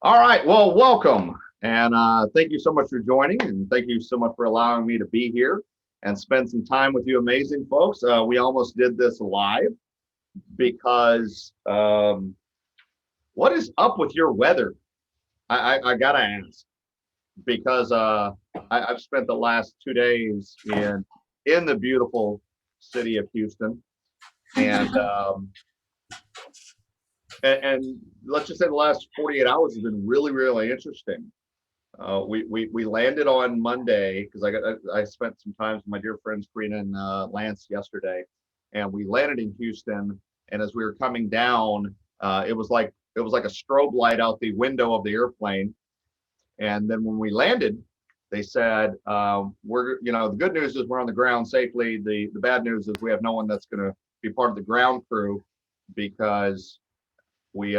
All right, well, welcome. And thank you so much for joining, and thank you so much for allowing me to be here and spend some time with you amazing folks. We almost did this live because what is up with your weather? I gotta ask because I've spent the last 2 days in the beautiful city of Houston, and and let's just say the last 48 hours has been really interesting. We landed on Monday because I spent some time with my dear friends Karina and Lance yesterday, and we landed in Houston. And as we were coming down, it was like a strobe light out the window of the airplane. And then when we landed, they said, "We're the good news is we're on the ground safely. The bad news is we have no one that's going to be part of the ground crew because we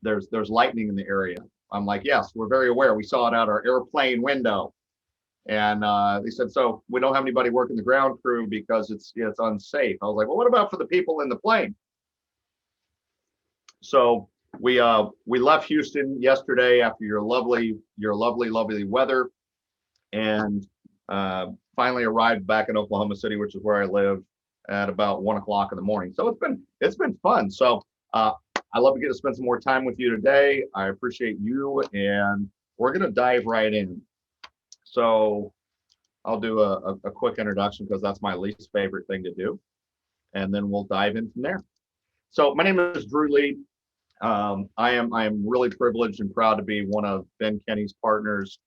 there's lightning in the area." I'm like, yes, we're very aware. We saw it out our airplane window. And they said, so we don't have anybody working the ground crew because it's unsafe. I was like, well, what about for the people in the plane? So we left Houston yesterday after your lovely weather, and finally arrived back in Oklahoma City, which is where I live, at about 1 o'clock in the morning. So it's been fun. So I love to get to spend some more time with you today. I appreciate you, and we're gonna dive right in. So I'll do a quick introduction because that's my least favorite thing to do, and then we'll dive in from there. So my name is Dru Lee. I am really privileged and proud to be one of Ben Kenny's partners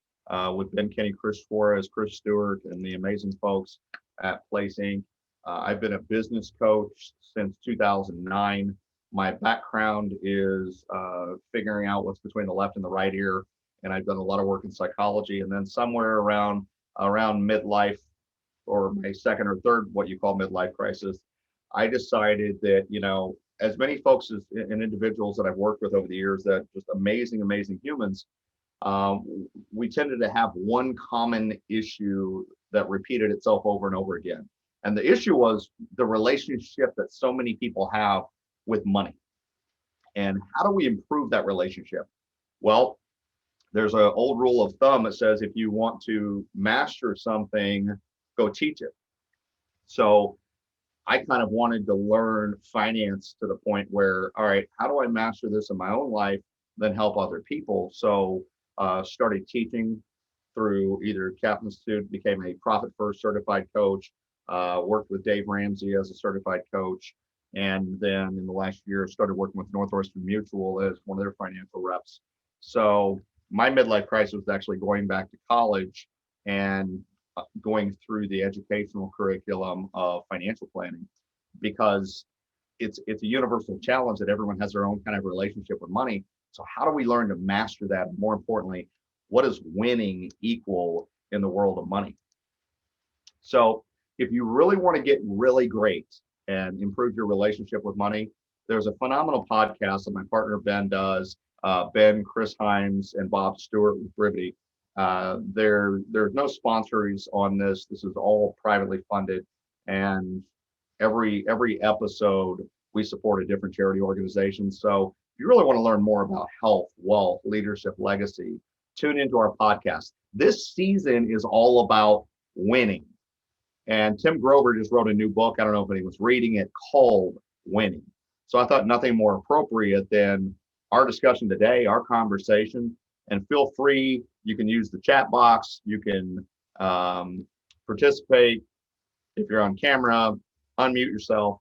with Ben Kenny, Chris Suarez, Chris Stewart, and the amazing folks at Place Inc. I've been a business coach since 2009. My background is figuring out what's between the left and the right ear, and I've done a lot of work in psychology. And then somewhere around midlife, or my second or third, what you call midlife crisis, I decided that as many folks and individuals that I've worked with over the years, that just amazing humans, we tended to have one common issue that repeated itself over and over again. And the issue was the relationship that so many people have with money. And how do we improve that relationship? Well, there's an old rule of thumb that says if you want to master something, go teach it. So I kind of wanted to learn finance to the point where, all right, how do I master this in my own life, then help other people? So started teaching through either Kaplan Institute, became a Profit First certified coach, worked with Dave Ramsey as a certified coach, and then in the last year started working with Northwestern Mutual as one of their financial reps. So my midlife crisis was actually going back to college and going through the educational curriculum of financial planning, because it's a universal challenge that everyone has their own kind of relationship with money. So how do we learn to master that? And more importantly, what does winning equal in the world of money? So if you really want to get really great and improve your relationship with money, there's a phenomenal podcast that my partner Ben does. Ben, Chris Himes, and Bob Stewart with Brivity. There's no sponsors on this. This is all privately funded, and every episode we support a different charity organization. So if you really want to learn more about health, wealth, leadership, legacy, tune into our podcast. This season is all about winning. And Tim Grover just wrote a new book. I don't know if anyone's reading it, called Winning. So I thought nothing more appropriate than our discussion today, our conversation. And feel free, you can use the chat box, you can participate. If you're on camera, unmute yourself,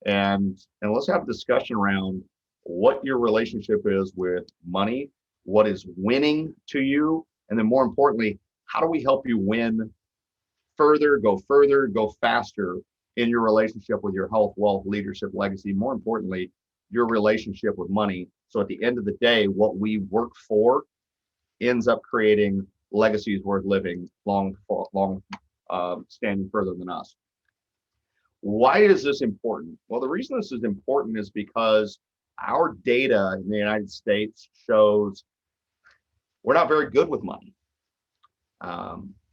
and let's have a discussion around what your relationship is with money, what is winning to you, and then more importantly, how do we help you win further, go faster in your relationship with your health, wealth, leadership, legacy, more importantly, your relationship with money. So at the end of the day, what we work for ends up creating legacies worth living, long standing further than us. Why is this important? Well, the reason this is important is because our data in the United States shows we're not very good with money.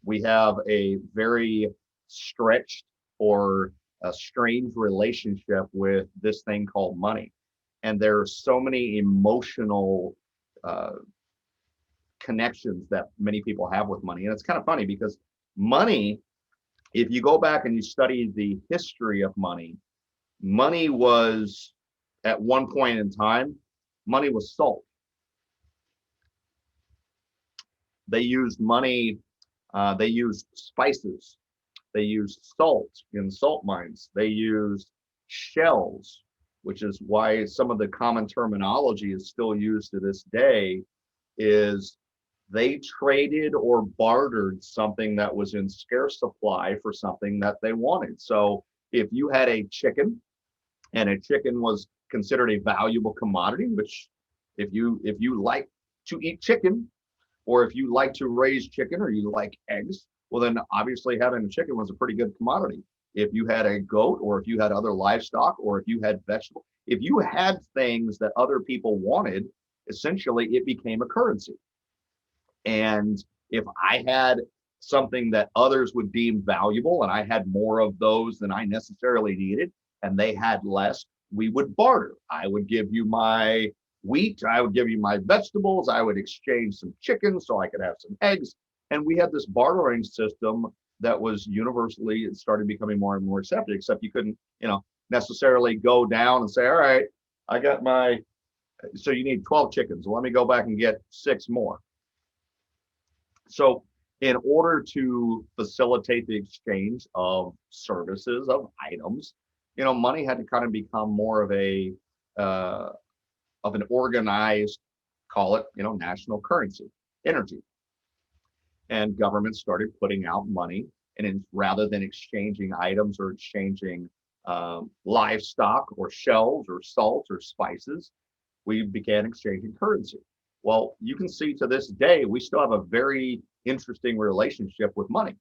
We have a very stretched or a strange relationship with this thing called money. And there are so many emotional connections that many people have with money. And it's kind of funny because money, if you go back and you study the history of money, money was, at one point in time, money was salt. They used money, they used spices, they used salt in salt mines, they used shells, which is why some of the common terminology is still used to this day, is they traded or bartered something that was in scarce supply for something that they wanted. So if you had a chicken, and a chicken was considered a valuable commodity, which if you like to eat chicken, or if you like to raise chicken, or you like eggs, well, then obviously having a chicken was a pretty good commodity. If you had a goat, or if you had other livestock, or if you had vegetables, if you had things that other people wanted, essentially it became a currency. And if I had something that others would deem valuable, and I had more of those than I necessarily needed, and they had less, we would barter. I would give you my wheat, I would give you my vegetables, I would exchange some chicken so I could have some eggs. And we had this bartering system that was universally, it started becoming more and more accepted, except you couldn't, necessarily go down and say, all right, I got so you need 12 chickens. Well, let me go back and get 6 more. So in order to facilitate the exchange of services, of items, money had to kind of become more of an organized, call it, national currency, energy. And governments started putting out money, and rather than exchanging items or exchanging livestock or shells or salt or spices, we began exchanging currency. Well, you can see to this day, we still have a very interesting relationship with money.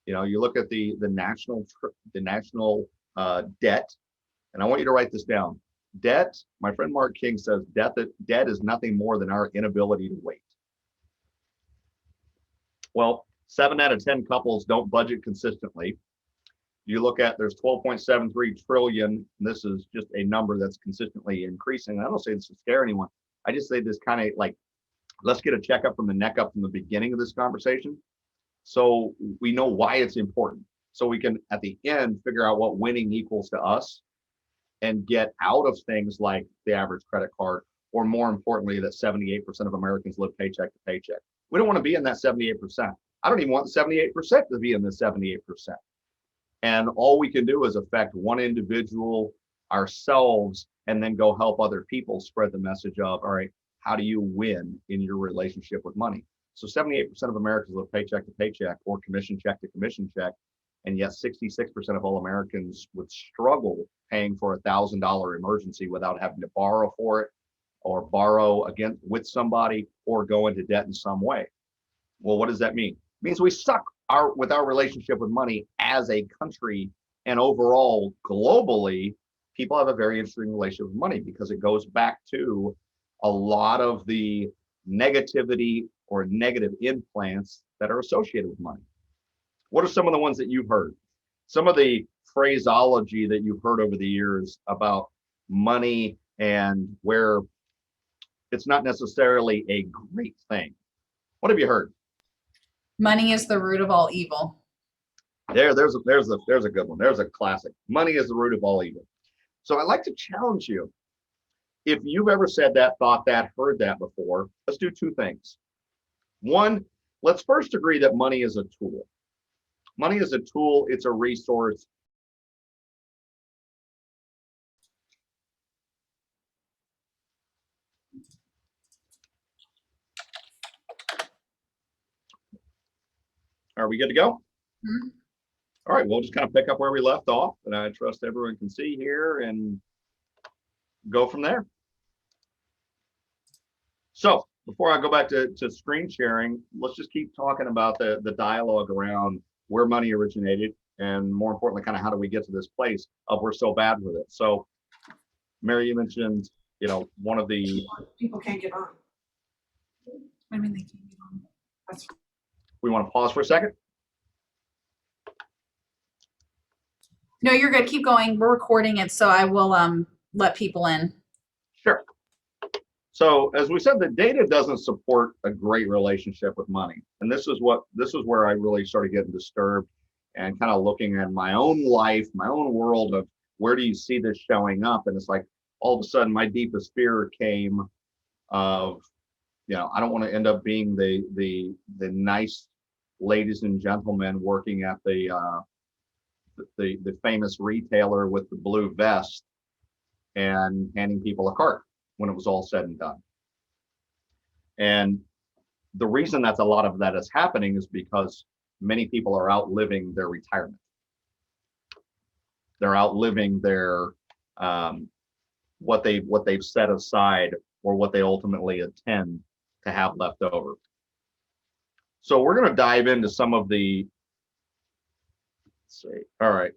You look at the national debt, and I want you to write this down. Debt, my friend Mark King says, debt is nothing more than our inability to wait. Well, 7 out of 10 couples don't budget consistently. You look at, there's 12.73 trillion. And this is just a number that's consistently increasing. I don't say this to scare anyone. I just say this kind of like, let's get a checkup from the neck up from the beginning of this conversation, so we know why it's important. So we can, at the end, figure out what winning equals to us and get out of things like the average credit card, or more importantly, that 78% of Americans live paycheck to paycheck. We don't want to be in that 78%. I don't even want the 78% to be in the 78%. And all we can do is affect one individual, ourselves, and then go help other people spread the message of, all right, how do you win in your relationship with money? So 78% of Americans live paycheck to paycheck, or commission check to commission check. And yet 66% of all Americans would struggle paying for $1,000 emergency without having to borrow for it, or borrow again with somebody, or go into debt in some way. Well, what does that mean? It means we suck with our relationship with money as a country, and overall globally, people have a very interesting relationship with money, because it goes back to a lot of the negativity or negative implants that are associated with money. What are some of the ones that you've heard? Some of the phraseology that you've heard over the years about money, and where it's not necessarily a great thing. What have you heard? Money is the root of all evil. There's a good one. There's a classic. Money is the root of all evil. So I'd like to challenge you. If you've ever said that, thought that, heard that before, let's do 2 things. One, let's first agree that money is a tool. Money is a tool, it's a resource. Are we good to go? Mm-hmm. All right, we'll just kind of pick up where we left off, and I trust everyone can see here and go from there. So before I go back to screen sharing, let's just keep talking about the dialogue around where money originated, and more importantly, kind of how do we get to this place of we're so bad with it. So Mary, you mentioned, one of the people can't get on. What do you mean they can't get on? we want to pause for a second. No, you're good. Keep going. We're recording it, so I will let people in. Sure. So as we said, the data doesn't support a great relationship with money. And this is where I really started getting disturbed and kind of looking at my own life, my own world of where do you see this showing up? And it's like all of a sudden my deepest fear came of, I don't want to end up being the nice ladies and gentlemen working at the famous retailer with the blue vest and handing people a cart when it was all said and done. And the reason that a lot of that is happening is because many people are outliving their retirement. They're outliving their what they've set aside or what they ultimately intend to have left over. So we're going to dive into some of the, let's see, all right,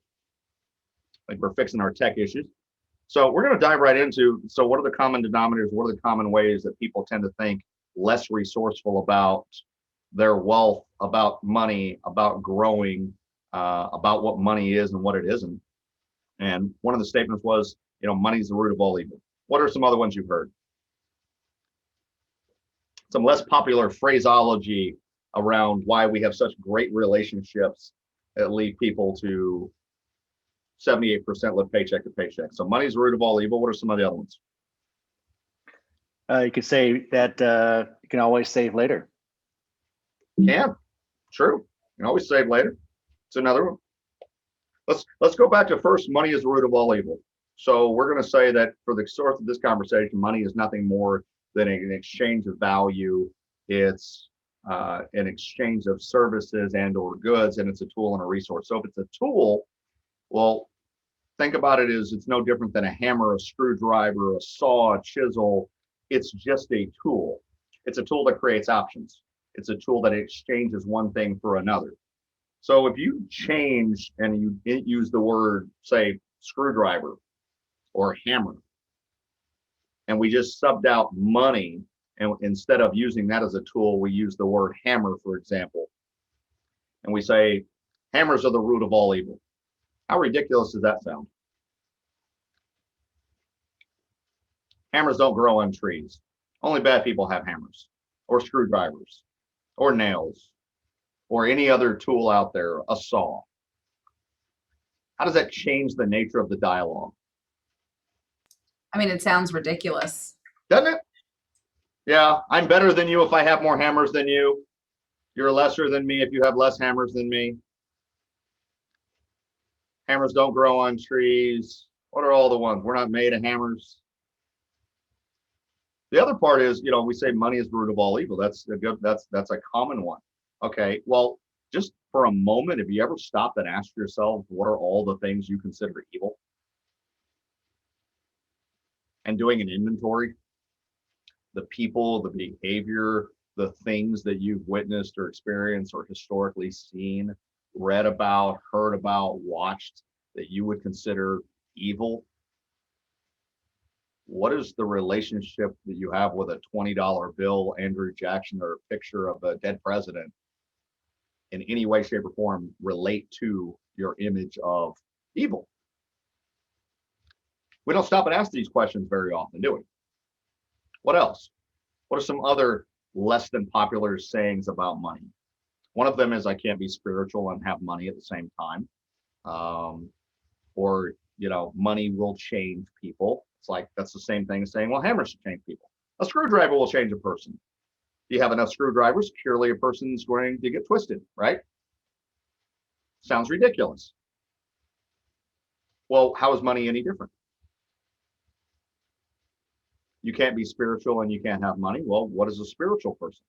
like we're fixing our tech issues. So we're going to dive right into, so what are the common denominators? What are the common ways that people tend to think less resourceful about their wealth, about money, about growing, about what money is and what it isn't? And one of the statements was, money is the root of all evil. What are some other ones you've heard? Some less popular phraseology around why we have such great relationships that lead people to 78% live paycheck to paycheck. So money's the root of all evil. What are some of the other ones? You could say that you can always save later. Yeah, true. You can always save later. It's another one. Let's go back to first, money is the root of all evil. So we're going to say that for the source of this conversation, money is nothing more than an exchange of value. It's an exchange of services and or goods, and it's a tool and a resource. So if it's a tool, well, think about it as it's no different than a hammer, a screwdriver, a saw, a chisel. It's just a tool. It's a tool that creates options. It's a tool that exchanges one thing for another. So if you change and you use the word, say, screwdriver or hammer, and we just subbed out money, and instead of using that as a tool, we use the word hammer, for example, and we say, hammers are the root of all evil. How ridiculous does that sound? Hammers don't grow on trees. Only bad people have hammers or screwdrivers or nails or any other tool out there, a saw. How does that change the nature of the dialogue? I mean, it sounds ridiculous. Doesn't it? Yeah, I'm better than you if I have more hammers than you. You're lesser than me if you have less hammers than me. Hammers don't grow on trees. What are all the ones? We're not made of hammers. The other part is, we say money is the root of all evil. That's a common one. Okay, well, just for a moment, have you ever stopped and asked yourself, what are all the things you consider evil? And doing an inventory, the people, the behavior, the things that you've witnessed or experienced or historically seen, read about, heard about, watched that you would consider evil. What is the relationship that you have with a $20 bill, Andrew Jackson, or a picture of a dead president in any way, shape, or form relate to your image of evil? We don't stop and ask these questions very often, do we? What else? What are some other less than popular sayings about money? One of them is I can't be spiritual and have money at the same time. Or, money will change people. It's like, that's the same thing as saying, well, hammers should change people. A screwdriver will change a person. If you have enough screwdrivers, surely a person's going to get twisted, right? Sounds ridiculous. Well, how is money any different? You can't be spiritual and you can't have money. Well, what is a spiritual person?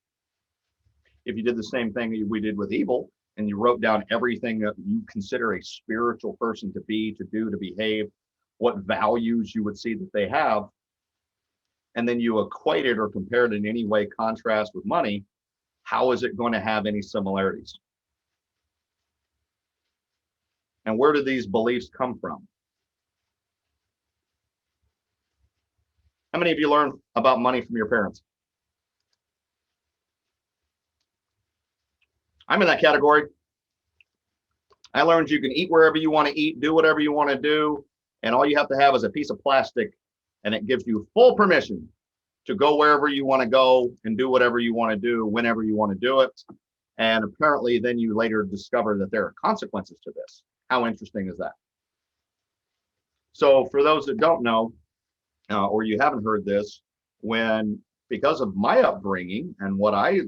If you did the same thing that we did with evil, and you wrote down everything that you consider a spiritual person to be, to do, to behave, what values you would see that they have, and then you equate it or compare it in any way, contrast with money, how is it going to have any similarities? And where do these beliefs come from? How many of you learned about money from your parents? I'm in that category. I learned you can eat wherever you want to eat, do whatever you want to do, and all you have to have is a piece of plastic, and it gives you full permission to go wherever you want to go and do whatever you want to do, whenever you want to do it. And apparently then you later discover that there are consequences to this. How interesting is that? So for those that don't know, or you haven't heard this, because of my upbringing and what I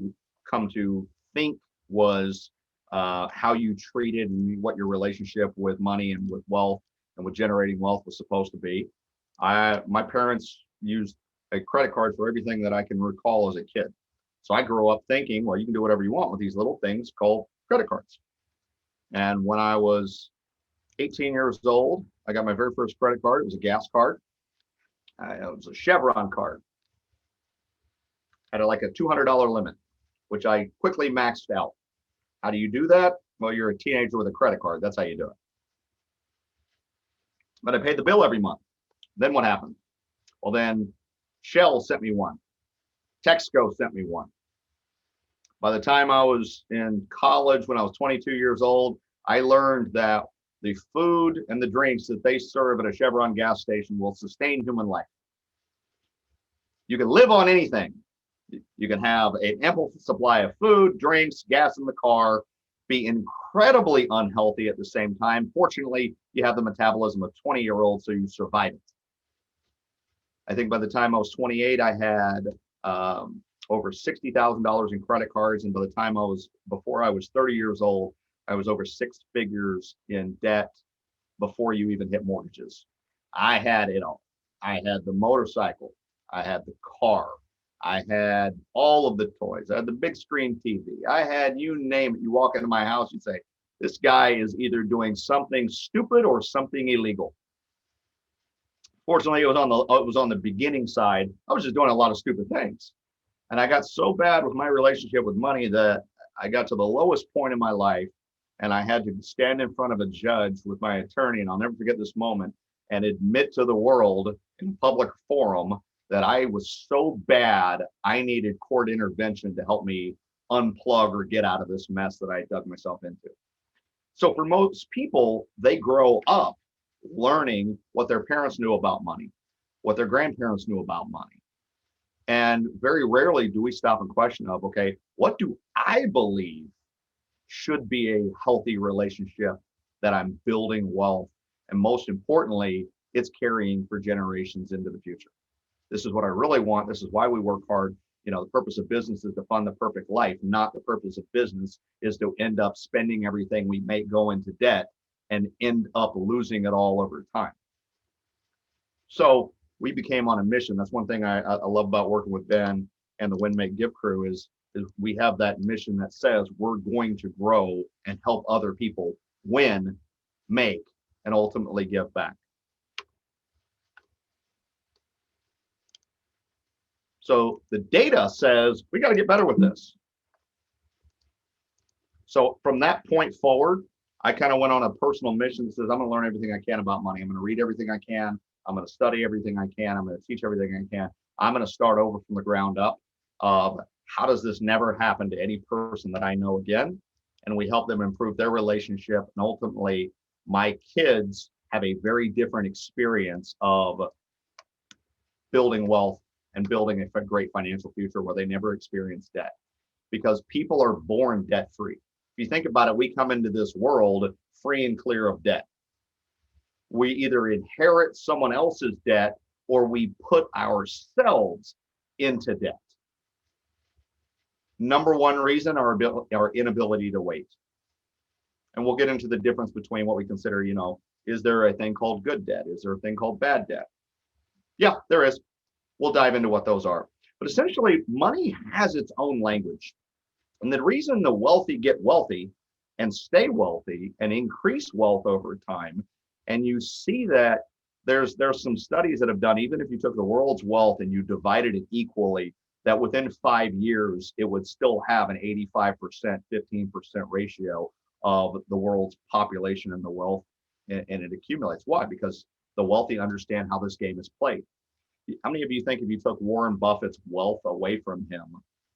come to think was how you treated and what your relationship with money and with wealth and with generating wealth was supposed to be. My parents used a credit card for everything that I can recall as a kid. So I grew up thinking, well, you can do whatever you want with these little things called credit cards. And when I was 18 years old, I got my very first credit card. It was a gas card. It was a Chevron card. Had like a $200 limit, which I quickly maxed out. How do you do that? Well, you're a teenager with a credit card. That's how you do it. But I paid the bill every month. Then what happened? Well, then Shell sent me one. Texaco sent me one. By the time I was in college, when I was 22 years old, I learned that the food and the drinks that they serve at a Chevron gas station will sustain human life. You can live on anything. You can have an ample supply of food, drinks, gas in the car, be incredibly unhealthy at the same time. Fortunately, you have the metabolism of 20-year-olds, so you survive it. I think by the time I was 28, I had over $60,000 in credit cards. And by the time before I was 30 years old, I was over six figures in debt before you even hit mortgages. I had it all. I had the motorcycle. I had the car. I had all of the toys. I had the big screen TV. I had, you name it. You walk into my house, you say, this guy is either doing something stupid or something illegal. Fortunately, it was on the beginning side. I was just doing a lot of stupid things. And I got so bad with my relationship with money that I got to the lowest point in my life, and I had to stand in front of a judge with my attorney, and I'll never forget this moment, and admit to the world in a public forum that I was so bad, I needed court intervention to help me unplug or get out of this mess that I dug myself into. So for most people, they grow up learning what their parents knew about money, what their grandparents knew about money. And very rarely do we stop and question of, okay, what do I believe should be a healthy relationship that I'm building wealth? And most importantly, it's carrying for generations into the future. This is what I really want. This is why we work hard. You know, the purpose of business is to fund the perfect life, not the purpose of business is to end up spending everything we make go into debt and end up losing it all over time. So we became on a mission. That's one thing I love about working with Ben and the Win Make Give crew is we have that mission that says we're going to grow and help other people win, make, and ultimately give back. So the data says we got to get better with this. So from that point forward, I kind of went on a personal mission that says I'm going to learn everything I can about money. I'm going to read everything I can. I'm going to study everything I can. I'm going to teach everything I can. I'm going to start over from the ground up of how does this never happen to any person that I know again? And we help them improve their relationship. And ultimately, my kids have a very different experience of building wealth and building a great financial future where they never experience debt. Because people are born debt-free. If you think about it, we come into this world free and clear of debt. We either inherit someone else's debt or we put ourselves into debt. Number one reason, our inability to wait. And we'll get into the difference between what we consider, is there a thing called good debt? Is there a thing called bad debt? Yeah, there is. We'll dive into what those are. But essentially, money has its own language. And the reason the wealthy get wealthy and stay wealthy and increase wealth over time, and you see that there's some studies that have done, even if you took the world's wealth and you divided it equally, that within 5 years, it would still have an 85%, 15% ratio of the world's population and the wealth, and it accumulates. Why? Because the wealthy understand how this game is played. How many of you think if you took Warren Buffett's wealth away from him,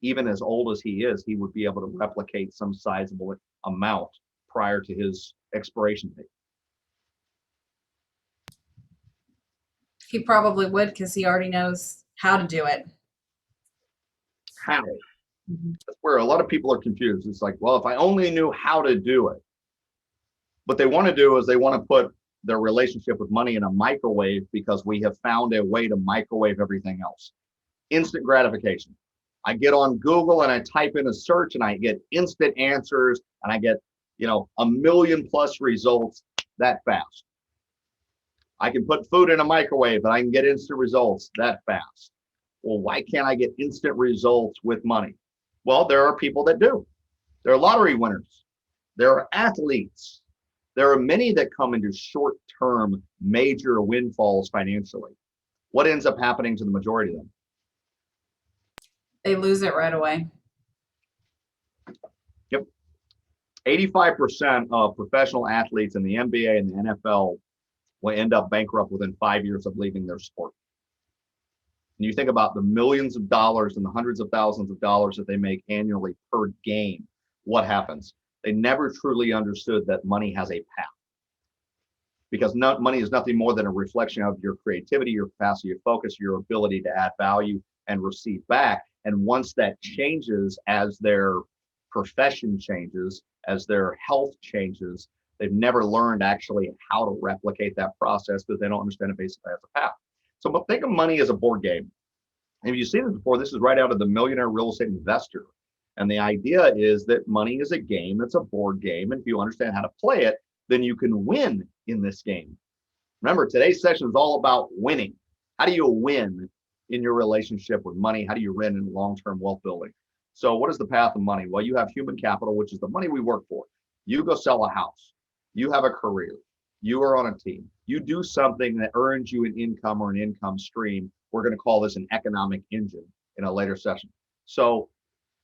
even as old as he is, he would be able to replicate some sizable amount prior to his expiration date? He probably would because he already knows how to do it. How? Mhm. That's where a lot of people are confused. It's like, well, if I only knew how to do it. What they want to do is they want to put their relationship with money in a microwave because we have found a way to microwave everything else. Instant gratification. I get on Google and I type in a search and I get instant answers and I get, a million plus results that fast. I can put food in a microwave and I can get instant results that fast. Well, why can't I get instant results with money? Well, there are people that do. There are lottery winners. There are athletes. There are many that come into short-term major windfalls financially. What ends up happening to the majority of them? They lose it right away. Yep. 85% of professional athletes in the NBA and the NFL will end up bankrupt within 5 years of leaving their sport. And you think about the millions of dollars and the hundreds of thousands of dollars that they make annually per game, what happens? They never truly understood that money has a path. Because money is nothing more than a reflection of your creativity, your capacity to focus, your ability to add value and receive back. And once that changes, as their profession changes, as their health changes, they've never learned actually how to replicate that process because they don't understand it basically as a path. So but think of money as a board game. And if you've seen it before, this is right out of the Millionaire Real Estate Investor. And the idea is that money is a game, it's a board game. And if you understand how to play it, then you can win in this game. Remember, today's session is all about winning. How do you win in your relationship with money? How do you win in long-term wealth building? So what is the path of money? Well, you have human capital, which is the money we work for. You go sell a house. You have a career. You are on a team. You do something that earns you an income or an income stream. We're going to call this an economic engine in a later session. So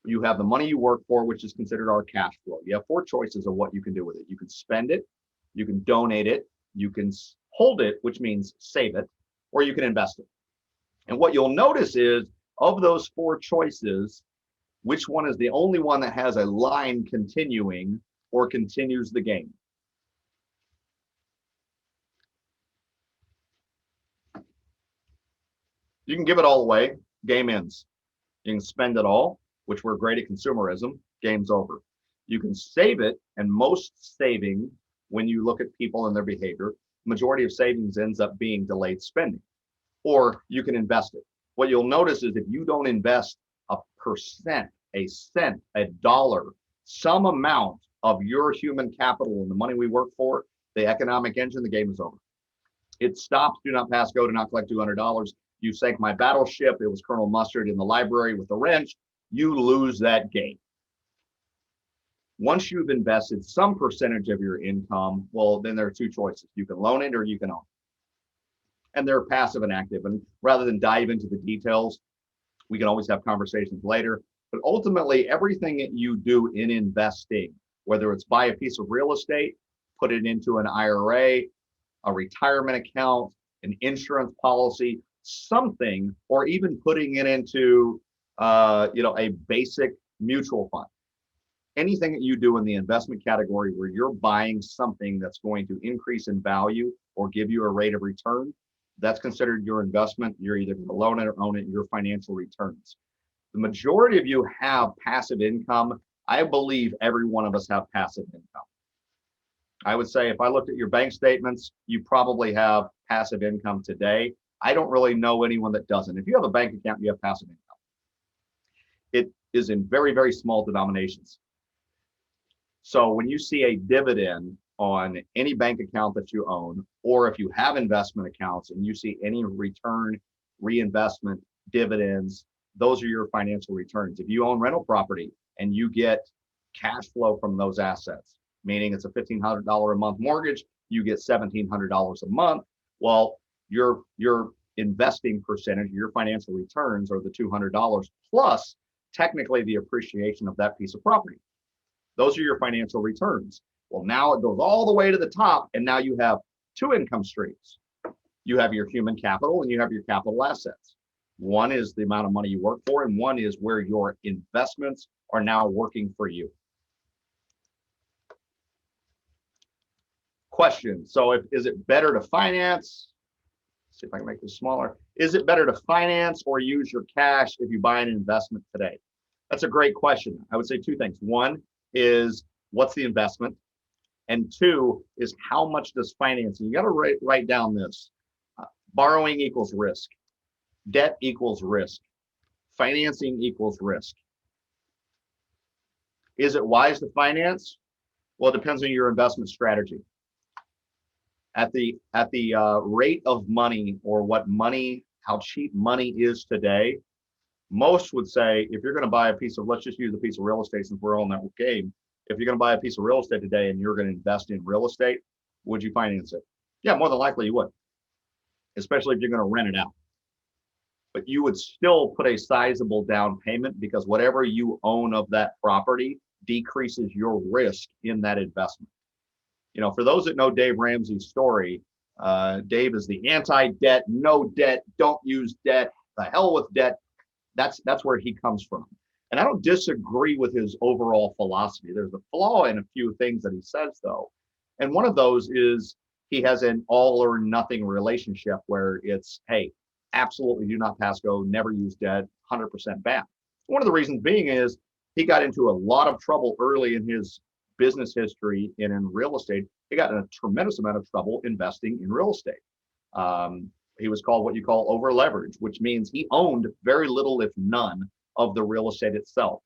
you have the money you work for, which is considered our cash flow. You have four choices of what you can do with it. You can spend it, you can donate it, you can hold it, which means save it, or you can invest it. And what you'll notice is of those four choices, which one is the only one that has a line continuing or continues the game? You can give it all away, game ends. You can spend it all, which we're great at consumerism, game's over. You can save it, and most saving, when you look at people and their behavior, majority of savings ends up being delayed spending. Or you can invest it. What you'll notice is if you don't invest a percent, a cent, a dollar, some amount of your human capital and the money we work for, the economic engine, the game is over. It stops, do not pass go, do not collect $200. You sank my battleship. It was Colonel Mustard in the library with the wrench. You lose that game. Once you've invested some percentage of your income, well, then there are two choices. You can loan it or you can own it. And they're passive and active. And rather than dive into the details, we can always have conversations later. But ultimately, everything that you do in investing, whether it's buy a piece of real estate, put it into an IRA, a retirement account, an insurance policy, something, or even putting it into a basic mutual fund. Anything that you do in the investment category where you're buying something that's going to increase in value or give you a rate of return, that's considered your investment. You're either going to loan it or own it, your financial returns. The majority of you have passive income. I believe every one of us have passive income. I would say if I looked at your bank statements, you probably have passive income today. I don't really know anyone that doesn't. If you have a bank account, you have passive income. It is in very, very small denominations. So when you see a dividend on any bank account that you own, or if you have investment accounts and you see any return, reinvestment, dividends, those are your financial returns. If you own rental property and you get cash flow from those assets, meaning it's a $1,500 a month mortgage, you get $1,700 a month. Well, your investing percentage, your financial returns are the $200 plus technically the appreciation of that piece of property. Those are your financial returns. Well, now it goes all the way to the top, and now you have two income streams. You have your human capital and you have your capital assets. One is the amount of money you work for, and one is where your investments are now working for you. Question. So is it better to finance? See if I can make this smaller. Is it better to finance or use your cash if you buy an investment today? That's a great question. I would say two things. One is what's the investment? And two is how much does financing? You got to write down this. Borrowing equals risk. Debt equals risk. Financing equals risk. Is it wise to finance? Well, it depends on your investment strategy. At the rate of money, or what money, how cheap money is today, most would say if you're going to buy a piece of, let's just use a piece of real estate since we're all in that game. If you're going to buy a piece of real estate today and you're going to invest in real estate, would you finance it? Yeah, more than likely you would, especially if you're going to rent it out. But you would still put a sizable down payment because whatever you own of that property decreases your risk in that investment. You know, for those that know Dave Ramsey's story, Dave is the anti-debt, no debt, don't use debt, the hell with debt. That's where he comes from. And I don't disagree with his overall philosophy. There's a flaw in a few things that he says, though. And one of those is he has an all or nothing relationship where it's, hey, absolutely do not pass go, never use debt, 100% bad. One of the reasons being is he got into a lot of trouble early in his business history and in real estate. He got in a tremendous amount of trouble investing in real estate. He was called what you call over leverage, which means he owned very little, if none, of the real estate itself.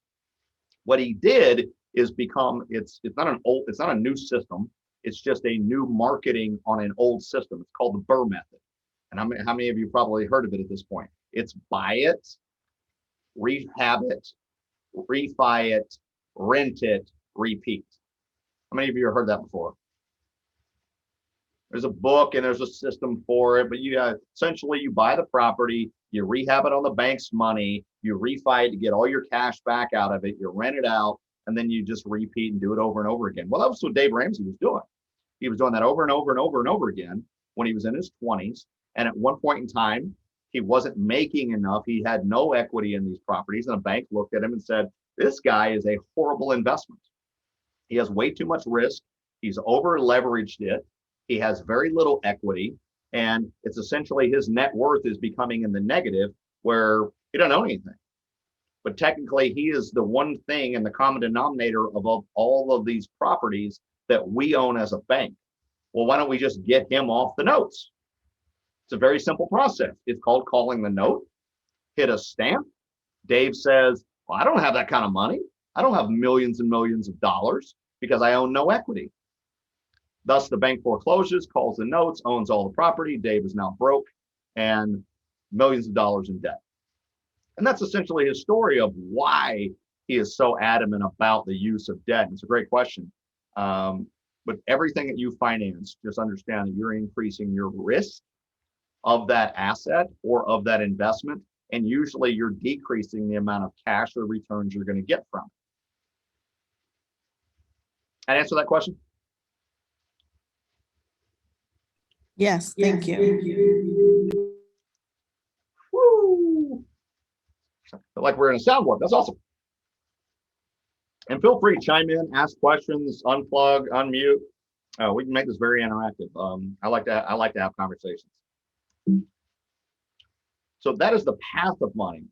What he did is become, it's not a new system. It's just a new marketing on an old system. It's called the Burr method. And how many of you probably heard of it at this point? It's buy it, rehab it, refi it, rent it, repeat. How many of you have heard that before? There's a book and there's a system for it, but essentially you buy the property, you rehab it on the bank's money, you refi it to get all your cash back out of it, you rent it out, and then you just repeat and do it over and over again. Well, that was what Dave Ramsey was doing. He was doing that over and over and over and over again when he was in his 20s. And at one point in time, he wasn't making enough. He had no equity in these properties. And a bank looked at him and said, this guy is a horrible investment. He has way too much risk. He's over leveraged it. He has very little equity. And it's essentially his net worth is becoming in the negative where he doesn't own anything. But technically, he is the one thing in the common denominator of all of these properties that we own as a bank. Well, why don't we just get him off the notes? It's a very simple process. It's called calling the note, hit a stamp. Dave says, well, I don't have that kind of money. I don't have millions and millions of dollars because I own no equity. Thus, the bank forecloses, calls the notes, owns all the property. Dave is now broke and millions of dollars in debt. And that's essentially his story of why he is so adamant about the use of debt. And it's a great question. But everything that you finance, just understand that you're increasing your risk of that asset or of that investment. And usually you're decreasing the amount of cash or returns you're going to get from it. Can I answer that question? Yes, thank you. Woo! Feel like we're in a soundboard. That's awesome. And feel free to chime in, ask questions, unplug, unmute. We can make this very interactive. I like to have conversations. So that is the path of money.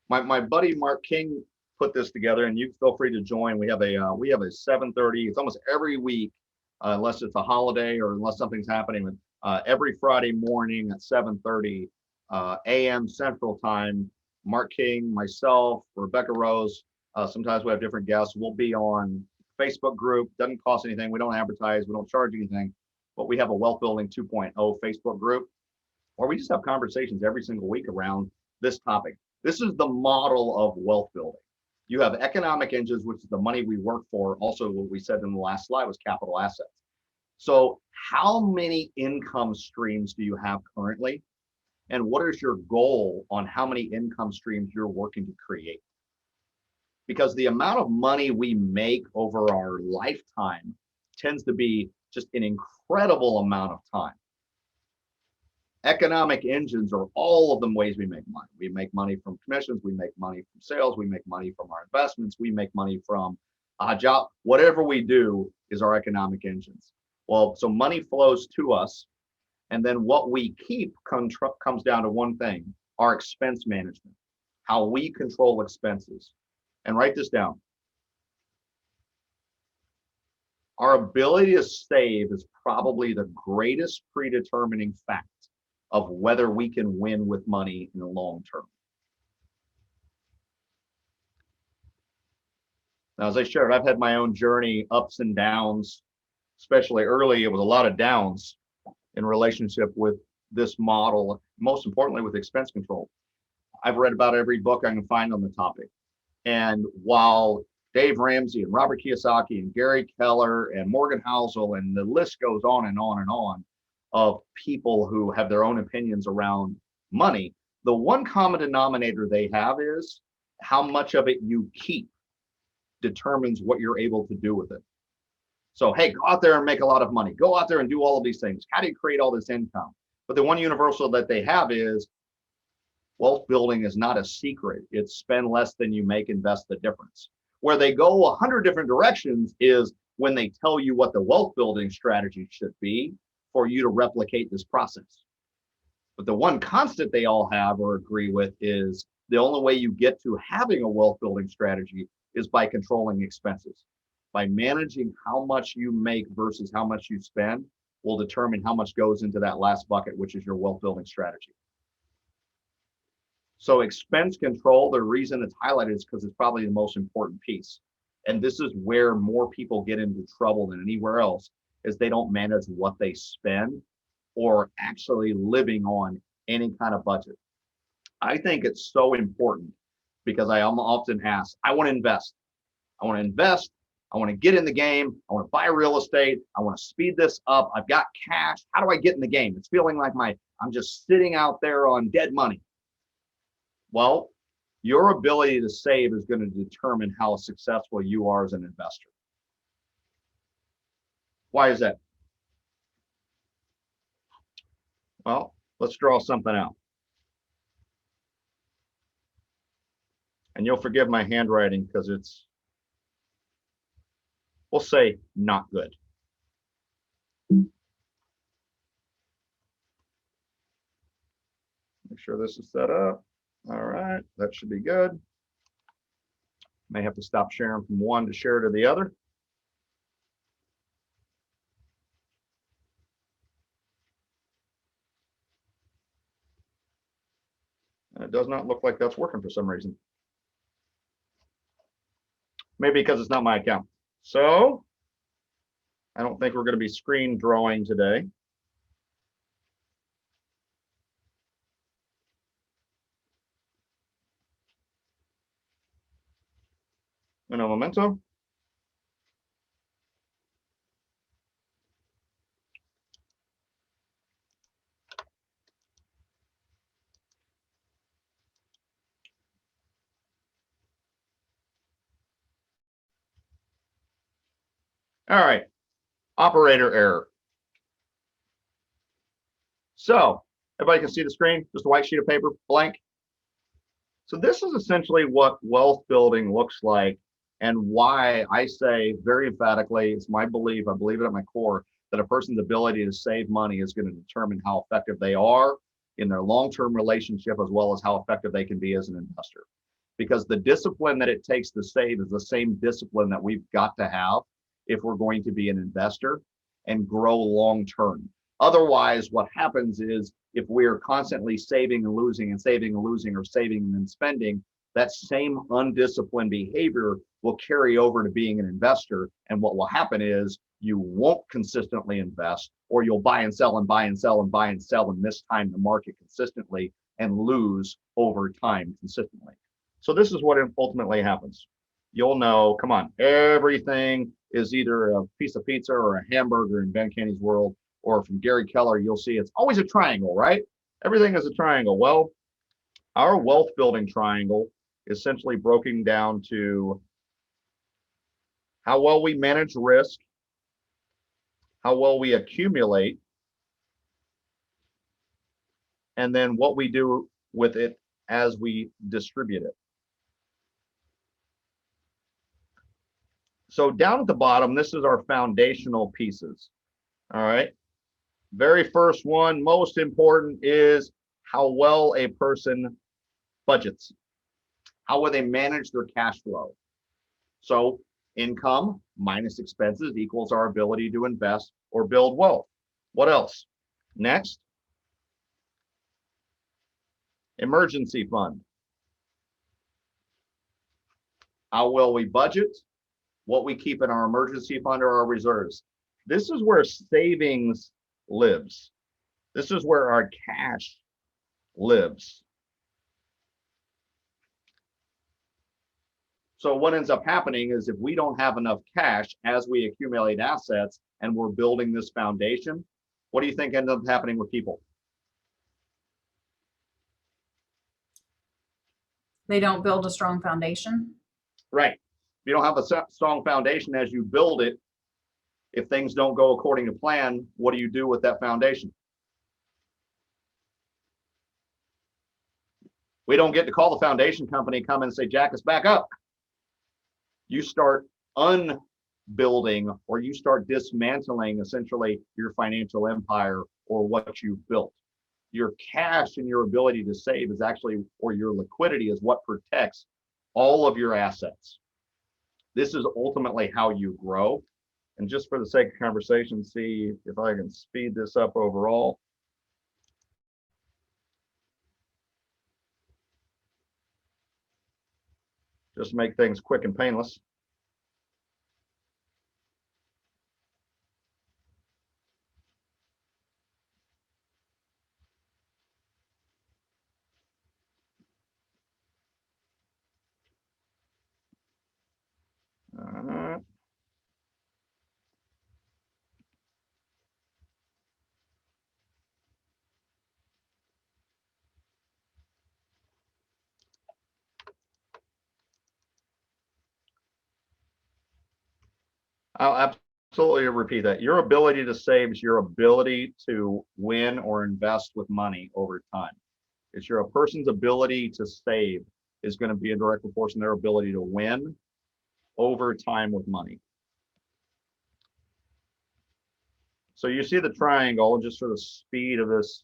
My buddy Mark King put this together, and you feel free to join. We have a 7:30. It's almost every week, unless it's a holiday or unless something's happening. Every Friday morning at 7:30 a.m. Central Time. Mark King, myself, Rebecca Rose. Sometimes we have different guests. We'll be on Facebook group. Doesn't cost anything. We don't advertise. We don't charge anything. But we have a Wealth Building 2.0 Facebook group where we just have conversations every single week around this topic. This is the model of wealth building. You have economic engines, which is the money we work for. Also, what we said in the last slide was capital assets. So how many income streams do you have currently? And what is your goal on how many income streams you're working to create? Because the amount of money we make over our lifetime tends to be just an incredible amount of time. Economic engines are all of them ways we make money. We make money from commissions, we make money from sales, we make money from our investments, we make money from a job. Whatever we do is our economic engines. Well, so money flows to us, and then what we keep comes down to one thing: our expense management, how we control expenses. And write this down. Our ability to save is probably the greatest predetermining fact of whether we can win with money in the long term. Now, as I shared, I've had my own journey, ups and downs, especially early. It was a lot of downs in relationship with this model, most importantly with expense control. I've read about every book I can find on the topic. And while Dave Ramsey and Robert Kiyosaki and Gary Keller and Morgan Housel, and the list goes on and on and on of people who have their own opinions around money, the one common denominator they have is how much of it you keep determines what you're able to do with it. So, hey, go out there and make a lot of money. Go out there and do all of these things. How do you create all this income? But the one universal that they have is wealth building is not a secret. It's spend less than you make, invest the difference. Where they go 100 different directions is when they tell you what the wealth building strategy should be for you to replicate this process. But the one constant they all have or agree with is the only way you get to having a wealth building strategy is by controlling expenses. By managing how much you make versus how much you spend will determine how much goes into that last bucket, which is your wealth building strategy. So expense control, the reason it's highlighted is because it's probably the most important piece. And this is where more people get into trouble than anywhere else, is they don't manage what they spend or actually living on any kind of budget. I think it's so important because I am often asked, I want to invest. I want to invest. I want to get in the game. I want to buy real estate. I want to speed this up. I've got cash. How do I get in the game? It's feeling like I'm just sitting out there on dead money. Well, your ability to save is going to determine how successful you are as an investor. Why is that? Well, let's draw something out. And you'll forgive my handwriting because it's, we'll say, not good. Make sure this is set up. All right, that should be good. May have to stop sharing from one to share to the other. And it does not look like that's working for some reason. Maybe because it's not my account. So I don't think we're going to be screen drawing today. Un momento. All right, operator error. So everybody can see the screen, just a white sheet of paper, blank. So this is essentially what wealth building looks like, and why I say very emphatically, it's my belief, I believe it at my core, that a person's ability to save money is going to determine how effective they are in their long-term relationship, as well as how effective they can be as an investor. Because the discipline that it takes to save is the same discipline that we've got to have if we're going to be an investor and grow long-term. Otherwise, what happens is if we're constantly saving and losing and saving and losing or saving and then spending, that same undisciplined behavior will carry over to being an investor. And what will happen is you won't consistently invest, or you'll buy and sell and buy and sell and buy and sell and mistime the market consistently and lose over time consistently. So this is what ultimately happens. You'll know, come on, everything is either a piece of pizza or a hamburger in Ben Caney's world, or from Gary Keller, you'll see it's always a triangle, right? Everything is a triangle. Well, our wealth building triangle is essentially broken down to how well we manage risk, how well we accumulate, and then what we do with it as we distribute it. So down at the bottom, this is our foundational pieces. All right. Very first one, most important, is how well a person budgets, How will they manage their cash flow? So income minus expenses equals our ability to invest or build wealth. What else? Next, emergency fund. How well we budget, what we keep in our emergency fund or our reserves. This is where savings lives. This is where our cash lives. So what ends up happening is if we don't have enough cash as we accumulate assets and we're building this foundation, what do you think ends up happening with people? They don't build a strong foundation. Right. If you don't have a strong foundation as you build it, if things don't go according to plan, what do you do with that foundation? We don't get to call the foundation company, come and say, jack us back up. You start unbuilding or you start dismantling essentially your financial empire or what you've built. Your cash and your ability to save is actually, or your liquidity is what protects all of your assets. This is ultimately how you grow. And just for the sake of conversation, see if I can speed this up overall. Just make things quick and painless. I'll absolutely repeat that. Your ability to save is your ability to win or invest with money over time. It's a person's ability to save is going to be in direct proportion to their ability to win over time with money. So you see the triangle, just for the speed of this,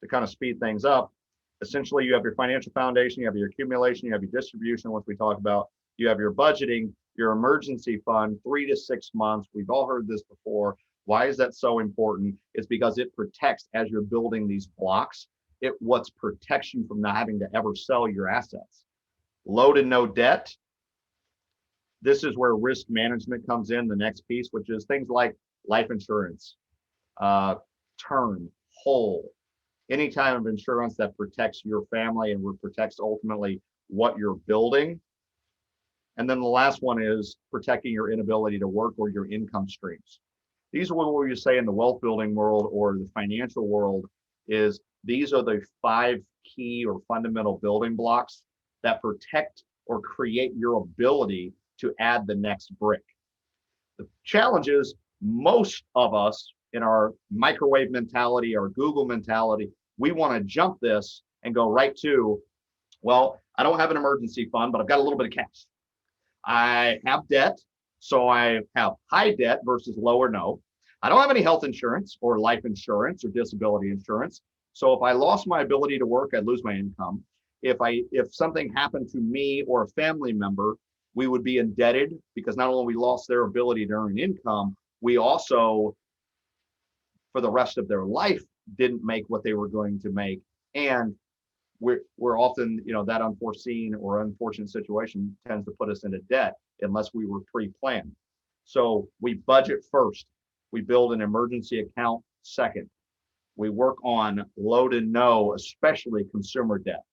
to kind of speed things up. Essentially, you have your financial foundation, you have your accumulation, you have your distribution, which we talked about, you have your budgeting, your emergency fund, 3 to 6 months. We've all heard this before. Why is that so important? It's because it protects, as you're building these blocks, it what protects you from not having to ever sell your assets. Low to no debt. This is where risk management comes in, the next piece, which is things like life insurance, term, whole, any type of insurance that protects your family and protects ultimately what you're building. And then the last one is protecting your inability to work or your income streams. These are what we say in the wealth building world or the financial world is these are the 5 key or fundamental building blocks that protect or create your ability to add the next brick. The challenge is most of us in our microwave mentality, our Google mentality, we want to jump this and go right to, well, I don't have an emergency fund, but I've got a little bit of cash. I have debt, so I have high debt versus low or no. I don't have any health insurance or life insurance or disability insurance. So if I lost my ability to work, I'd lose my income. If something happened to me or a family member, we would be indebted because not only we lost their ability to earn income, we also, for the rest of their life, didn't make what they were going to make. And we're often, that unforeseen or unfortunate situation tends to put us into debt unless we were pre-planned. So we budget first. We build an emergency account second. We work on low to no, especially consumer debt.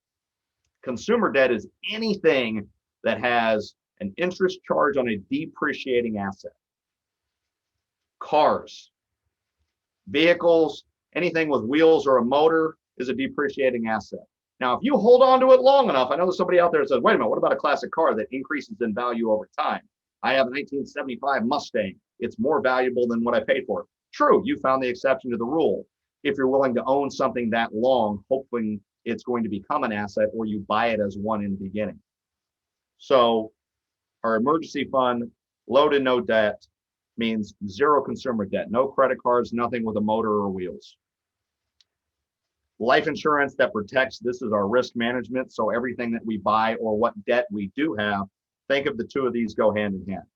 Consumer debt is anything that has an interest charge on a depreciating asset. Cars, vehicles, anything with wheels or a motor is a depreciating asset. Now, if you hold on to it long enough, I know there's somebody out there that says, wait a minute, what about a classic car that increases in value over time? I have a 1975 Mustang. It's more valuable than what I paid for it. True, you found the exception to the rule. If you're willing to own something that long, hoping it's going to become an asset or you buy it as one in the beginning. So our emergency fund, low to no debt, means zero consumer debt, no credit cards, nothing with a motor or wheels. life insurance that protects, this is our risk management. So everything that we buy or what debt we do have, think of the two of these go hand in hand.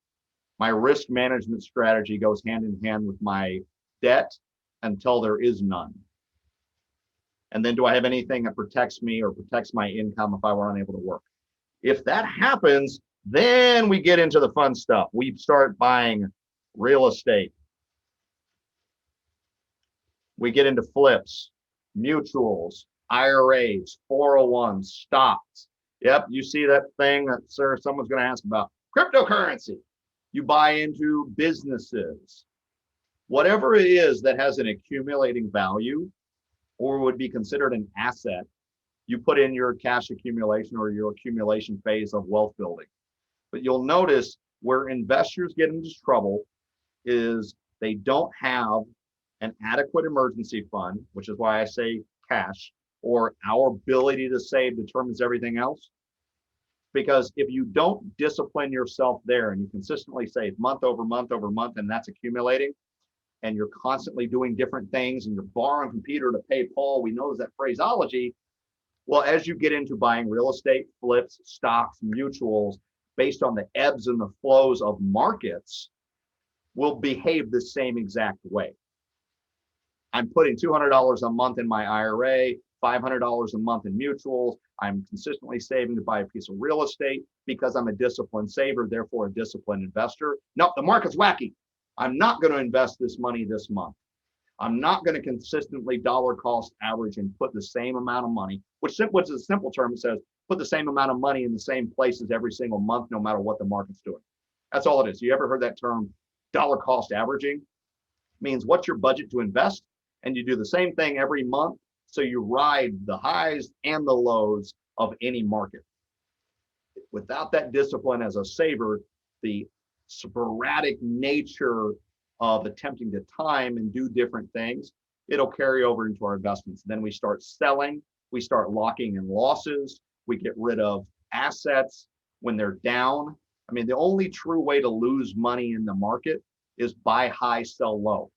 My risk management strategy goes hand in hand with my debt until there is none. And then do I have anything that protects me or protects my income if I were unable to work? If that happens, then we get into the fun stuff. We start buying real estate. We get into flips, mutuals, IRAs, 401s, stocks. Yep, you see that thing that, sir, someone's going to ask about cryptocurrency. You buy into businesses. Whatever it is that has an accumulating value or would be considered an asset, you put in your cash accumulation or your accumulation phase of wealth building. But you'll notice where investors get into trouble is they don't have an adequate emergency fund, which is why I say cash, or our ability to save determines everything else. Because if you don't discipline yourself there and you consistently save month over month over month, and that's accumulating, and you're constantly doing different things and you're borrowing from Peter to pay Paul, we know that phraseology. Well, as you get into buying real estate, flips, stocks, mutuals, based on the ebbs and the flows of markets, will behave the same exact way. I'm putting $200 a month in my IRA, $500 a month in mutuals. I'm consistently saving to buy a piece of real estate because I'm a disciplined saver, therefore a disciplined investor. No, the market's wacky. I'm not going to invest this money this month. I'm not going to consistently dollar cost average and put the same amount of money, which is a simple term. It says put the same amount of money in the same places every single month, no matter what the market's doing. That's all it is. You ever heard that term, dollar cost averaging? It means what's your budget to invest? And you do the same thing every month. So you ride the highs and the lows of any market. Without that discipline as a saver, the sporadic nature of attempting to time and do different things, it'll carry over into our investments. Then we start selling, we start locking in losses, we get rid of assets when they're down. I mean, the only true way to lose money in the market is buy high, sell low.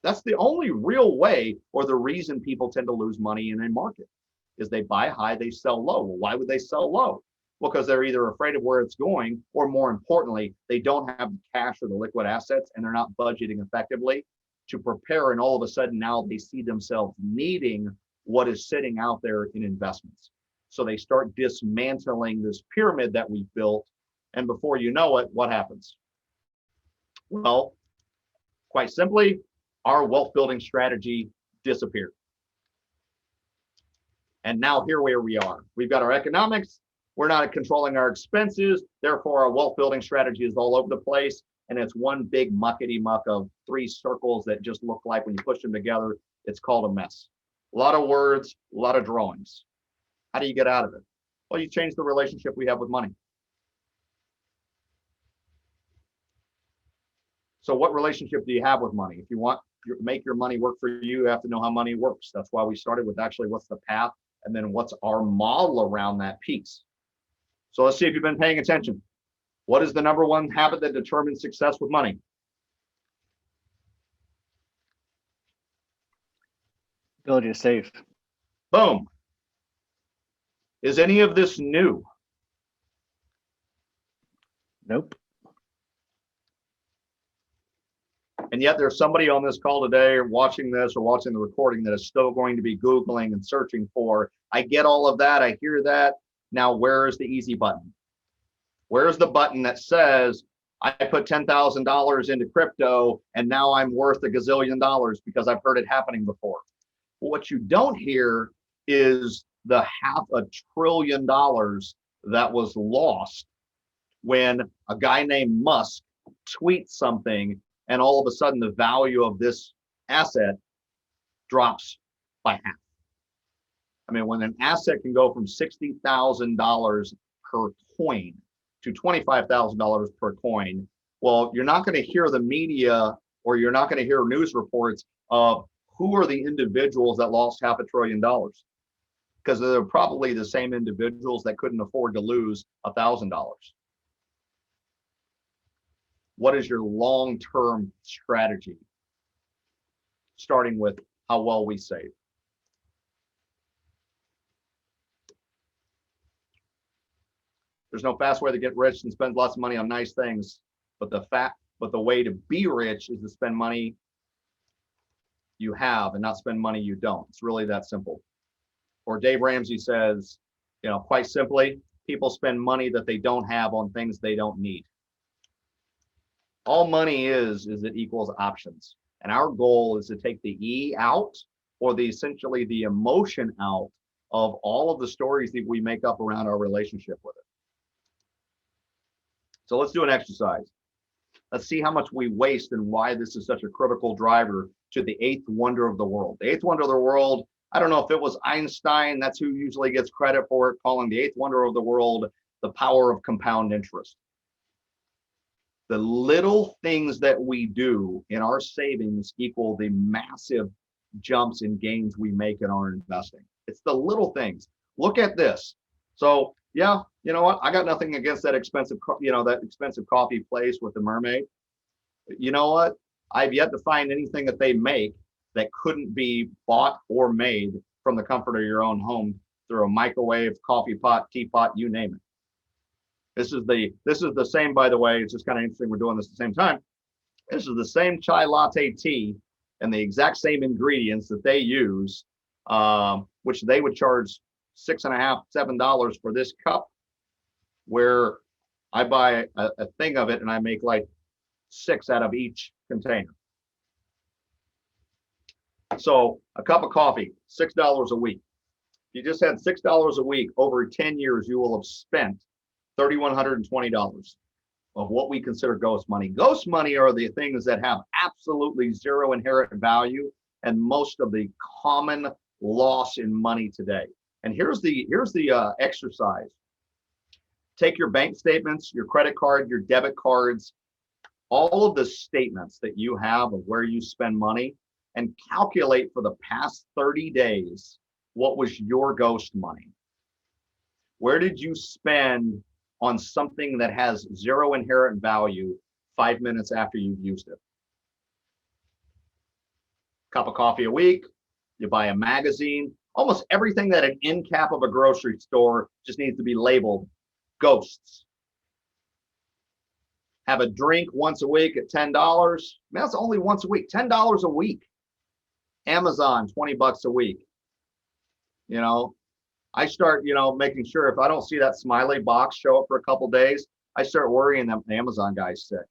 That's the only real way, or the reason people tend to lose money in a market is they buy high, they sell low. Well, why would they sell low? Well, because they're either afraid of where it's going, or more importantly, they don't have the cash or the liquid assets, and they're not budgeting effectively to prepare. And all of a sudden now they see themselves needing what is sitting out there in investments. So they start dismantling this pyramid that we've built. And before you know it, what happens? Well, quite simply, our wealth building strategy disappeared. And now here where we are. We've got our economics. We're not controlling our expenses. Therefore, our wealth building strategy is all over the place. And it's one big muckety muck of three circles that just look like, when you push them together, it's called a mess. A lot of words, a lot of drawings. How do you get out of it? Well, you change the relationship we have with money. So what relationship do you have with money? If you want to make your money work for you, you have to know how money works. That's why we started with actually what's the path, and then what's our model around that piece. So let's see if you've been paying attention. What is the number one habit that determines success with money? Ability to save. Boom. Is any of this new? Nope. And yet there's somebody on this call today or watching this or watching the recording that is still going to be Googling and searching for. I get all of that. I hear that. Now, where is the easy button? Where's the button that says, I put $10,000 into crypto and now I'm worth $1 gazillion because I've heard it happening before? What you don't hear is the $500 billion that was lost when a guy named Musk tweets something, and all of a sudden the value of this asset drops by half. I mean, when an asset can go from $60,000 per coin to $25,000 per coin, well, you're not going to hear the media, or you're not going to hear news reports of who are the individuals that lost $500 billion, because they're probably the same individuals that couldn't afford to lose $1,000. What is your long-term strategy? Starting with how well we save. There's no fast way to get rich and spend lots of money on nice things. But the way to be rich is to spend money you have and not spend money you don't. It's really that simple. Or Dave Ramsey says, quite simply, people spend money that they don't have on things they don't need. All money is it equals options. And our goal is to take the E out, or essentially the emotion out of all of the stories that we make up around our relationship with it. So let's do an exercise. Let's see how much we waste and why this is such a critical driver to the eighth wonder of the world. The eighth wonder of the world, I don't know if it was Einstein, that's who usually gets credit for it, calling the eighth wonder of the world the power of compound interest. The little things that we do in our savings equal the massive jumps in gains we make in our investing. It's the little things. Look at this. So yeah, you know what? I got nothing against that expensive coffee place with the mermaid. You know what? I've yet to find anything that they make that couldn't be bought or made from the comfort of your own home through a microwave, coffee pot, teapot, you name it. This is the same, by the way. It's just kind of interesting we're doing this at the same time. This is the same chai latte tea and the exact same ingredients that they use, which they would charge $6.50, $7 for this cup, where I buy a thing of it and I make like 6 out of each container. So a cup of coffee, $6 a week. If you just had $6 a week over 10 years, you will have spent $3,120 of what we consider ghost money. Ghost money are the things that have absolutely zero inherent value and most of the common loss in money today. And here's the exercise. Take your bank statements, your credit card, your debit cards, all of the statements that you have of where you spend money, and calculate for the past 30 days, what was your ghost money? Where did you spend on something that has zero inherent value 5 minutes after you've used it? Cup of coffee a week, you buy a magazine, almost everything that an end cap of a grocery store just needs to be labeled ghosts. Have a drink once a week at $10. That's only once a week, $10 a week. Amazon, $20 a week. I start, making sure if I don't see that smiley box show up for a couple days, I start worrying that the Amazon guy's sick.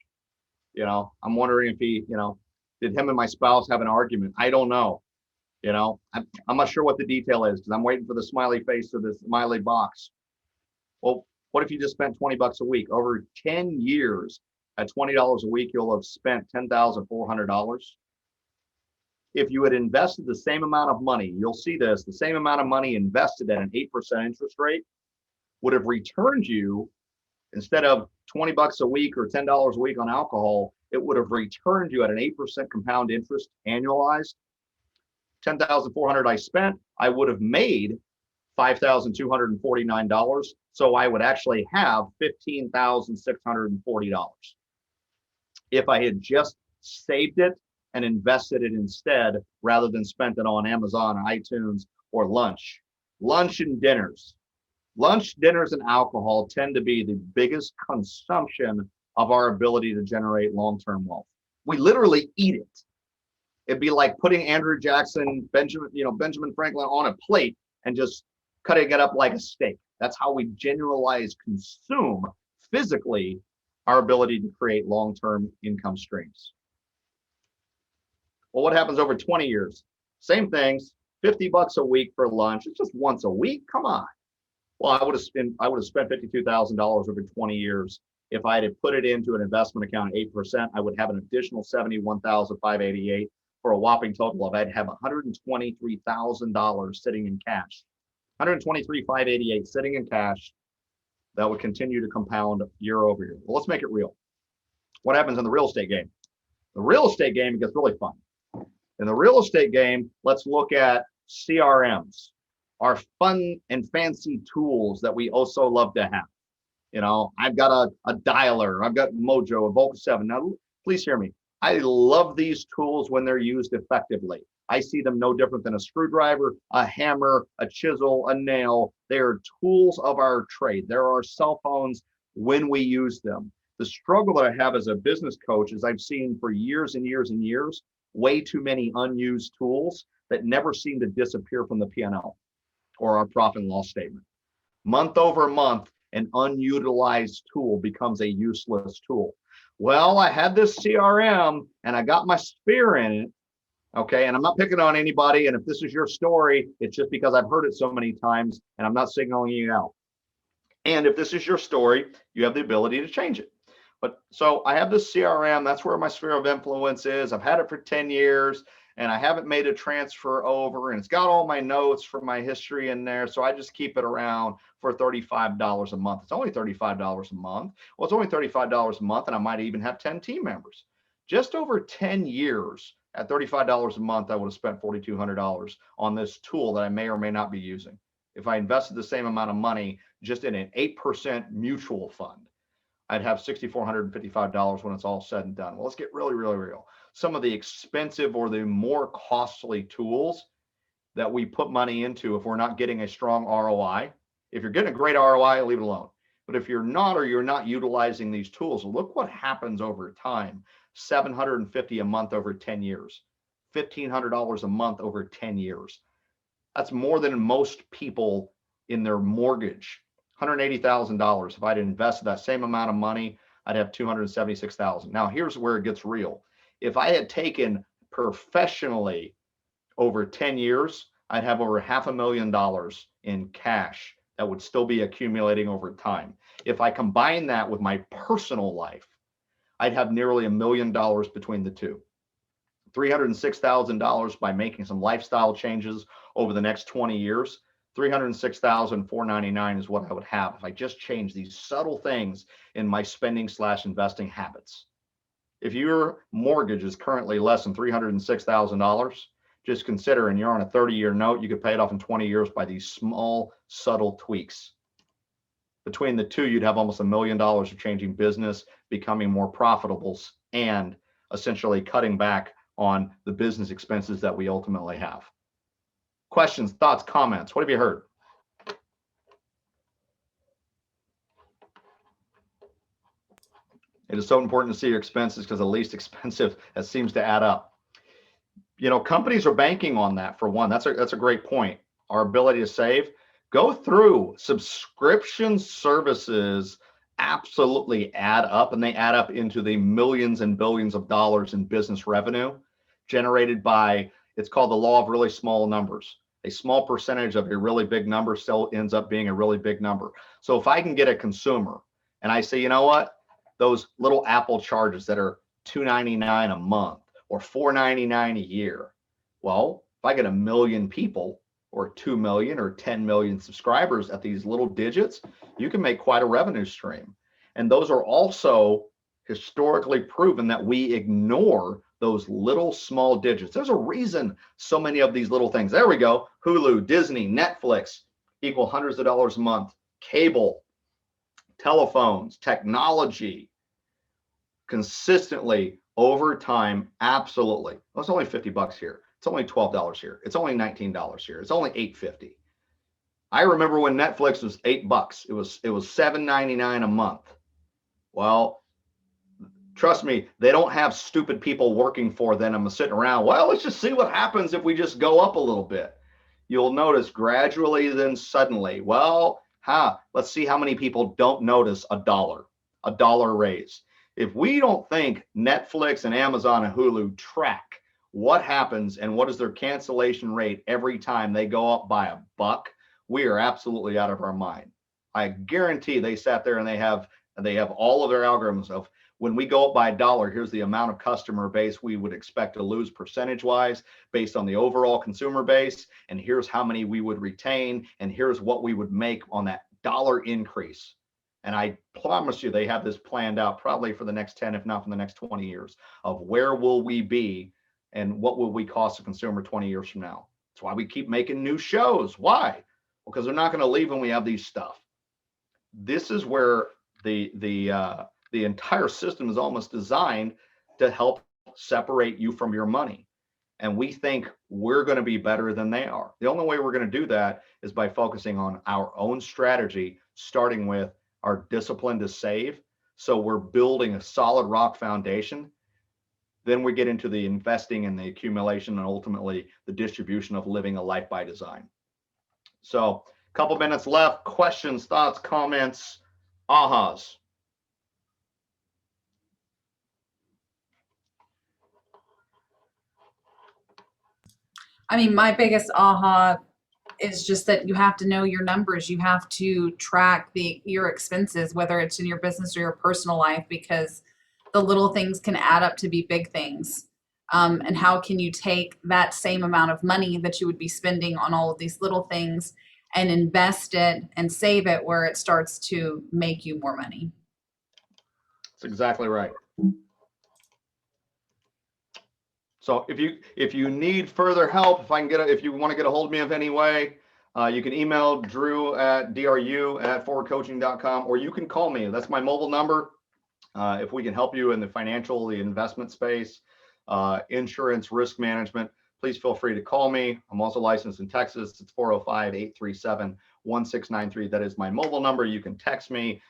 I'm wondering if he, did him and my spouse have an argument? I don't know. I'm not sure what the detail is because I'm waiting for the smiley face or the smiley box. Well, what if you just spent $20 a week? Over 10 years at $20 a week, you'll have spent $10,400. If you had invested the same amount of money, you'll see this, the same amount of money invested at an 8% interest rate would have returned you, instead of $20 a week or $10 a week on alcohol, it would have returned you at an 8% compound interest annualized. $10,400 I spent, I would have made $5,249. So I would actually have $15,640. If I had just saved it and invested it instead, rather than spent it on Amazon, iTunes, or lunch. Lunch and dinners. Lunch, dinners, and alcohol tend to be the biggest consumption of our ability to generate long-term wealth. We literally eat it. It'd be like putting Andrew Jackson, Benjamin Franklin on a plate and just cutting it up like a steak. That's how we generalize consume physically our ability to create long-term income streams. Well, what happens over 20 years? Same things, $50 a week for lunch. It's just once a week. Come on. Well, I would have spent $52,000 over 20 years. If I had put it into an investment account at 8%, I would have an additional $71,588 for a whopping total of I'd have $123,000 sitting in cash. $123,588 sitting in cash that would continue to compound year over year. Well, let's make it real. What happens in the real estate game? The real estate game gets really fun. In the real estate game, let's look at CRMs, our fun and fancy tools that we also love to have. I've got a dialer, I've got Mojo, a Volt 7. Now, please hear me. I love these tools when they're used effectively. I see them no different than a screwdriver, a hammer, a chisel, a nail. They are tools of our trade. There are cell phones when we use them. The struggle that I have as a business coach is I've seen for years and years and years, way too many unused tools that never seem to disappear from the P&L or our profit and loss statement. Month over month, an unutilized tool becomes a useless tool. Well, I had this CRM and I got my spear in it. Okay. And I'm not picking on anybody. And if this is your story, it's just because I've heard it so many times and I'm not signaling you out. And if this is your story, you have the ability to change it. But so I have this CRM. That's where my sphere of influence is. I've had it for 10 years and I haven't made a transfer over, and it's got all my notes from my history in there. So I just keep it around for $35 a month. It's only $35 a month. Well, it's only $35 a month, and I might even have 10 team members. Just over 10 years at $35 a month, I would have spent $4,200 on this tool that I may or may not be using. If I invested the same amount of money just in an 8% mutual fund, I'd have $6,455 when it's all said and done. Well, let's get really, really real. Some of the expensive or the more costly tools that we put money into, if we're not getting a strong ROI, if you're getting a great ROI, leave it alone. But if you're not, or you're not utilizing these tools, look what happens over time. $750 a month over 10 years, $1,500 a month over 10 years. That's more than most people in their mortgage. $180,000. If I'd invested that same amount of money, I'd have $276,000. Now, here's where it gets real. If I had taken professionally over 10 years, I'd have over $500,000 in cash that would still be accumulating over time. If I combine that with my personal life, I'd have nearly $1 million between the two. $306,000 by making some lifestyle changes over the next 20 years. $306,499 is what I would have if I just change these subtle things in my spending/investing habits. If your mortgage is currently less than $306,000, just consider, and you're on a 30-year note, you could pay it off in 20 years by these small, subtle tweaks. Between the two, you'd have almost $1 million of changing business, becoming more profitable, and essentially cutting back on the business expenses that we ultimately have. Questions, thoughts, comments? What have you heard? It is so important to see your expenses because the least expensive, that seems to add up. You know, companies are banking on that for one. That's a great point. Our ability to save. Go through subscription services absolutely add up, and they add up into the millions and billions of dollars in business revenue generated by, it's called the law of really small numbers. A small percentage of a really big number still ends up being a really big number. So if I can get a consumer and I say, you know what, those little Apple charges that are $299 a month or $499 a year. Well, if I get 1 million people or 2 million or 10 million subscribers at these little digits, you can make quite a revenue stream. And those are also historically proven that we ignore those little small digits. There's a reason so many of these little things. There we go. Hulu, Disney, Netflix equal hundreds of dollars a month. Cable, telephones, technology, consistently over time. Absolutely. Well, it's only $50 here. It's only $12 here. It's only $19 here. It's only $8.50. I remember when Netflix was $8. It was $7.99 a month. Well, trust me, they don't have stupid people working for them and sitting around. Well, let's just see what happens if we just go up a little bit. You'll notice gradually, then suddenly, well, let's see how many people don't notice a dollar raise. If we don't think Netflix and Amazon and Hulu track what happens and what is their cancellation rate every time they go up by $1, we are absolutely out of our mind. I guarantee they sat there and they have all of their algorithms of, when we go up by $1, here's the amount of customer base we would expect to lose percentage-wise based on the overall consumer base, and here's how many we would retain, and here's what we would make on that dollar increase. And I promise you, they have this planned out probably for the next 10, if not for the next 20 years, of where will we be and what will we cost the consumer 20 years from now. That's why we keep making new shows. Why? Because they're not going to leave when we have these stuff. This is where the entire system is almost designed to help separate you from your money. and we think we're going to be better than they are. The only way we're going to do that is by focusing on our own strategy, starting with our discipline to save. So we're building a solid rock foundation. Then we get into the investing and the accumulation and ultimately the distribution of living a life by design. So a couple minutes left. Questions, thoughts, comments, ahas. I mean, my biggest aha is just that you have to know your numbers. You have to track your expenses, whether it's in your business or your personal life, because the little things can add up to be big things. And how can you take that same amount of money that you would be spending on all of these little things and invest it and save it where it starts to make you more money? That's exactly right. So if you need further help, if you want to get a hold of me of any way, you can email Dru at dru@forwardcoaching.com, or you can call me. That's my mobile number. If we can help you in the financial, the investment space, insurance, risk management, please feel free to call me. I'm also licensed in Texas. It's 405-837-1693. That is my mobile number. You can text me,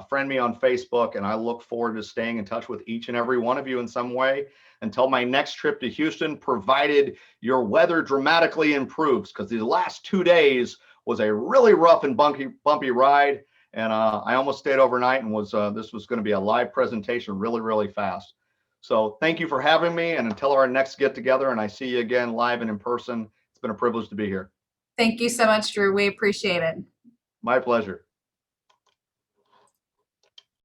friend me on Facebook, and I look forward to staying in touch with each and every one of you in some way until my next trip to Houston, provided your weather dramatically improves, because the last 2 days was a really rough and bumpy ride. And I almost stayed overnight and this was going to be a live presentation really, really fast. So thank you for having me. And until our next get together and I see you again live and in person, it's been a privilege to be here. Thank you so much, Dru. We appreciate it. My pleasure.